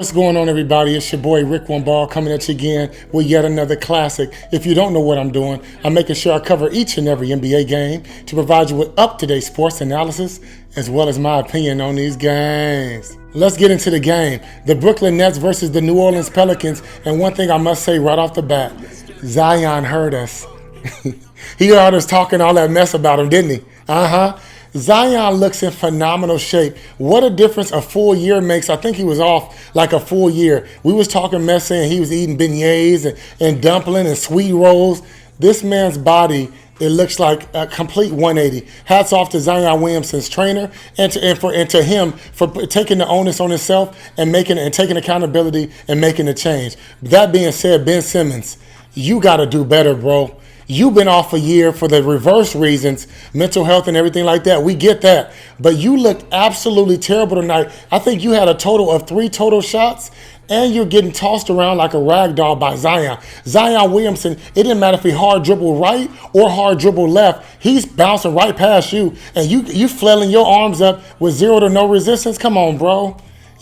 What's going on, everybody? It's your boy Rick One Ball coming at you again with yet another classic. If you don't know what I'm doing, I'm making sure I cover each and every NBA game to provide you with up-to-date sports analysis as well as my opinion on these games. Let's get into the game. The Brooklyn Nets versus the New Orleans Pelicans. And one thing I must say right off the bat, Zion heard us. He heard us talking all that mess about him, didn't he? Zion looks in phenomenal shape. What a difference a full year makes. I think he was off like a full year. We was talking mess saying he was eating beignets and dumpling and sweet rolls. This man's body, it looks like a complete 180. Hats off to Zion Williamson's trainer and to him for taking the onus on himself and taking accountability and making a change. That being said, Ben Simmons, you got to do better, bro. You've been off a year for the reverse reasons, mental health and everything like that. We get that. But you looked absolutely terrible tonight. I think you had a total of 3 total shots, and you're getting tossed around like a rag doll by Zion. Zion Williamson, it didn't matter if he hard dribble right or hard dribble left. He's bouncing right past you, and you flailing your arms up with 0 to no resistance. Come on, bro.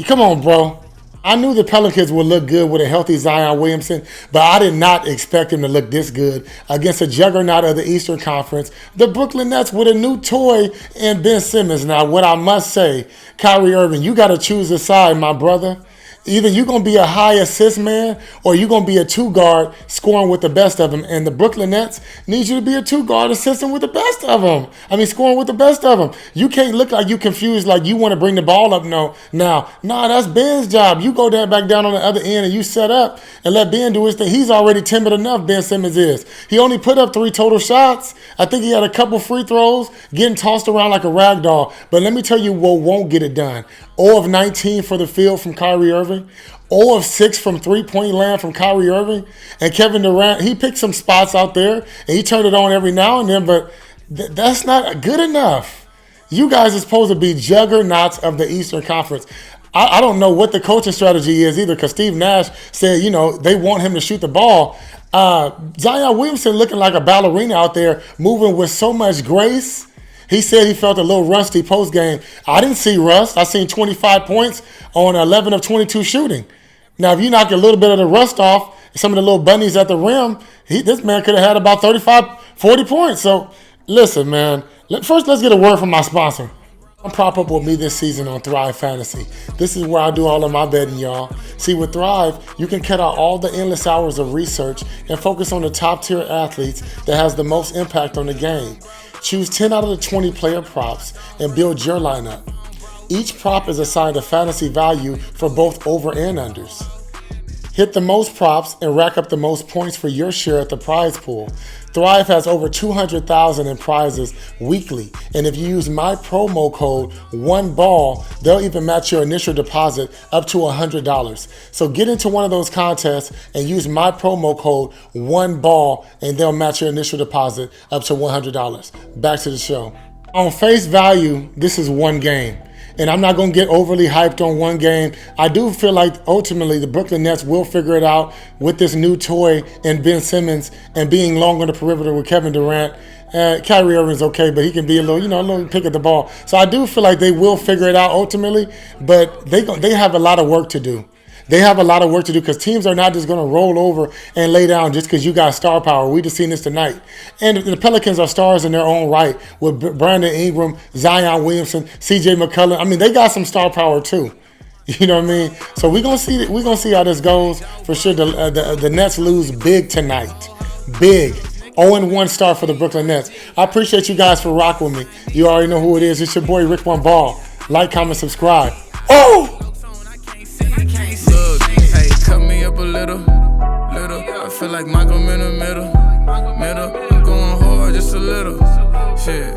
Come on, bro. I knew the Pelicans would look good with a healthy Zion Williamson, but I did not expect him to look this good against a juggernaut of the Eastern Conference. The Brooklyn Nets with a new toy in Ben Simmons. Now, what I must say, Kyrie Irving, you got to choose a side, my brother. Either you're going to be a high assist man or you're going to be a 2-guard scoring with the best of them. And the Brooklyn Nets need you to be a 2-guard assisting with the best of them. Scoring with the best of them. You can't look like you confused, like you want to bring the ball up. No, that's Ben's job. You go back down on the other end and you set up and let Ben do his thing. He's already timid enough, Ben Simmons is. He only put up 3 total shots. I think he had a couple free throws, getting tossed around like a rag doll. But let me tell you what won't get it done. 0 of 19 for the field from Kyrie Irving. 0 of 6 from three-point land from Kyrie Irving. And Kevin Durant, he picked some spots out there, and he turned it on every now and then, but that's not good enough. You guys are supposed to be juggernauts of the Eastern Conference. I don't know what the coaching strategy is either, because Steve Nash said, they want him to shoot the ball. Zion Williamson looking like a ballerina out there, moving with so much grace. He said he felt a little rusty post-game. I didn't see rust. I seen 25 points on 11 of 22 shooting. Now, if you knock a little bit of the rust off, some of the little bunnies at the rim, this man could have had about 35, 40 points. So, listen, man. First, let's get a word from my sponsor. Come prop up with me this season on Thrive Fantasy. This is where I do all of my betting, y'all. See, with Thrive, you can cut out all the endless hours of research and focus on the top-tier athletes that has the most impact on the game. Choose 10 out of the 20 player props and build your lineup. Each prop is assigned a fantasy value for both over and unders. Hit the most props and rack up the most points for your share at the prize pool. Thrive has over 200,000 in prizes weekly, and if you use my promo code ONEBALL, they'll even match your initial deposit up to $100. So get into one of those contests and use my promo code ONEBALL, and they'll match your initial deposit up to $100. Back to the show. On face value, this is one game. And I'm not going to get overly hyped on one game. I do feel like ultimately the Brooklyn Nets will figure it out with this new toy and Ben Simmons and being long on the perimeter with Kevin Durant. Kyrie Irving's okay, but he can be a little pick at the ball. So I do feel like they will figure it out ultimately, but they have a lot of work to do. They have a lot of work to do because teams are not just going to roll over and lay down just because you got star power. We just seen this tonight. And the Pelicans are stars in their own right with Brandon Ingram, Zion Williamson, CJ McCollum. They got some star power too. You know what I mean? So we're gonna see how this goes for sure. The Nets lose big tonight. Big. 0-1 start for the Brooklyn Nets. I appreciate you guys for rocking with me. You already know who it is. It's your boy Rick One Ball. Like, comment, subscribe. Oh! Cut me up a little. I feel like Michael in the middle. I'm going hard just a little. Shit.